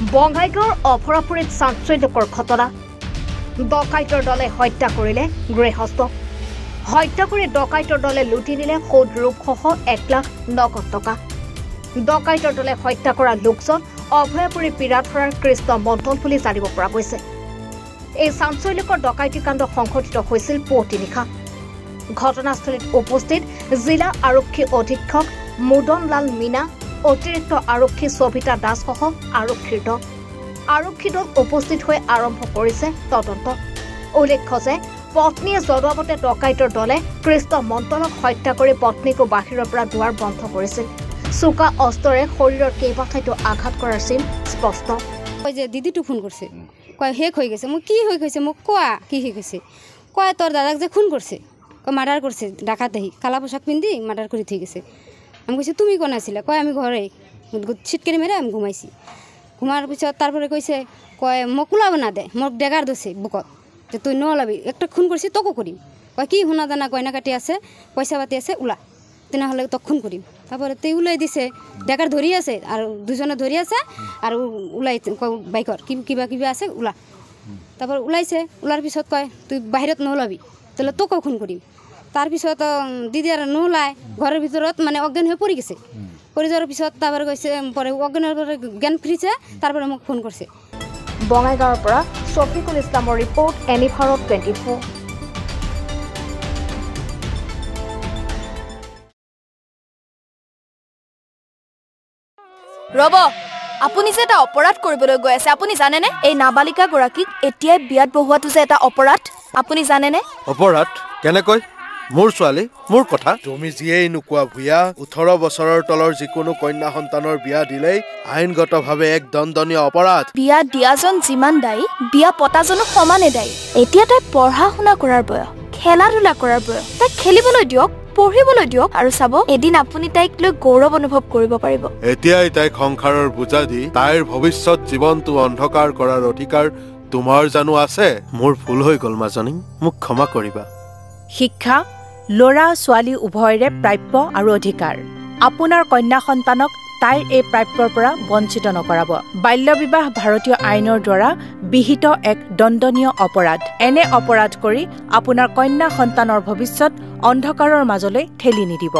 বঙাইগাঁৱৰ অভৰাপুৰীত চাঞ্চল্যকৰ ঘটনা ডকাইতৰ দলে হত্যা কৰিলে গৃহস্থ হত্যা কৰি ডকাইতৰ দলে লুটি নিলে সুদ ৰূপসহ 1 লাখ নগদ টকা ডকাইতৰ দলে হত্যা কৰা লোকজন অভয়াপুৰী পিৰাথৰাৰ কৃষ্ণ মণ্ডল বুলি জানিব পৰা গৈছে এই চাঞ্চল্যকৰ ডকাইতি কাণ্ড সংঘটিত হৈছিল পুৱতি নিশা ঘটনাস্থলীত উপস্থিত জিলা আৰক্ষী অধীক্ষক মুদনলাল মিনা অতিৰিক্ত আৰক্ষী সবিতা দাসসহ আৰক্ষী দল উপস্থিত হৈ আৰম্ভ কৰিছে তদন্ত উল্লেখ্য যে পত্নীয়ে জনোৱামতে ডকাইতৰ দলে কৃষ্ণ মণ্ডলক হত্যা কৰি পত্নীকো বাহিৰৰ পৰা দুৱাৰ বন্ধ কৰিছিল চোকা অস্ত্ৰৰে শৰীৰৰ কেইবাঠাইতো আঘাত কৰাৰ চিন স্পষ্ট কয় যে দিদিটো ফোন কৰিছে কয় শেষ হৈ গৈছে মোক কি হৈ গৈছে মোক কোৱা কি হৈ গৈছে কয় তোৰ দাদাক যে খুন কৰিছে কয় মাৰ্ডাৰ কৰিছে ডাকাত আহি কালা পোছাক পিন্ধি মাৰ্ডাৰ কৰি থৈ গৈছে আমি কৈছে তুমি কোন আছিলা কয় আমি ঘৰে ছিটকেৰি মেৰে আমি ঘুমাইছি ঘুমাৰ পিছত তাৰপৰা কৈছে কয় মোক ওলাব না দে মোক ডেগাৰ দছে বুকত যে তুই নলাবি একটা খুন কৰিছে তোকো কৰিম কয় কি শুনা জানা কইনা কাটি আছে পইচা পাতি আছে ওলা তেনেহ'লে তোক খুন কৰিম তারপরে তুই উলাই দিছে ডেকার ধরি আছে আর দুজনে ধরি আছে আর উলাই বাইকর কিবা কিবা আছে ওলা তারপর উলাইছে ওলার পিছত কয় তুই বাহিরত নোলাবি তাহলে তোকেও খুন করিম তার পিছত দিদি আর নোলায় ঘরের ভিতরত মানে অজ্ঞান হয়ে পড়ে গেছে পড়ে যাওয়ার পিছত তারপরে কইছে পরে অজ্ঞানের পরে জ্ঞান ফিরিছে তারপরে মোক ফোন করছে বঙাইগাঁৱৰ পৰা শফিকুল ইছলামৰ ৰিপৰ্ট এনি ভাৰত 24 ৰব আপুনি যে এটা অপৰাধ কৰিবলৈ গৈ আছে আপুনি জানে নে এই নাবালিকা গৰাকীক এতিয়াই বিয়াত বহোৱাটো যে এটা অপৰাধ আপুনি জানে নে অপৰাধ কেনেকৈ মোৰ ছোৱালী মোৰ কথা তুমি যিয়েই নোকোৱা ভূয়া 18 বছৰৰ তলৰ যিকোনো কন্যা সন্তানৰ বিয়া দিলেই আইনগতভাৱে এক দণ্ডনীয় অপৰাধ বিয়া দিয়াজন যিমান দায়ী বিয়া পতাজনো সমানে দায়ী এতিয়া তাই পঢ়া শুনা কৰাৰ বয়স খেলা ধূলা কৰাৰ বয়স তাই খেলিবলৈ দিয়ক পঢ়িবলৈ দিয়ক আৰু চাব এদিন আপুনি তাইক লৈ গৌৰৱ অনুভৱ কৰিব পাৰিব এতিয়াই তাইক সংসাৰৰ বুজা দি তাইৰ ভৱিষ্যত জীৱনটো অন্ধকাৰ কৰাৰ অধিকাৰ তোমাৰ জানো আছে মোৰ ভুল হৈ গ'ল মাজনী মোক ক্ষমা কৰিবা শিক্ষা লৰা ছোৱালী উভয়ৰে প্ৰাপ্য আৰু অধিকাৰ আপোনাৰ কন্যা সন্তানক তাইৰ এই প্ৰাপ্যৰ পৰা বঞ্চিত নকৰাব বাল্য বিবাহ ভাৰতীয় আইনৰ দ্বাৰা বিহিত এক দণ্ডনীয় অপৰাধ এনে অপৰাধ কৰি আপোনাৰ কন্যা সন্তানৰ ভৱিষ্যত অন্ধকাৰৰ মাজলৈ ঠেলি নিদিব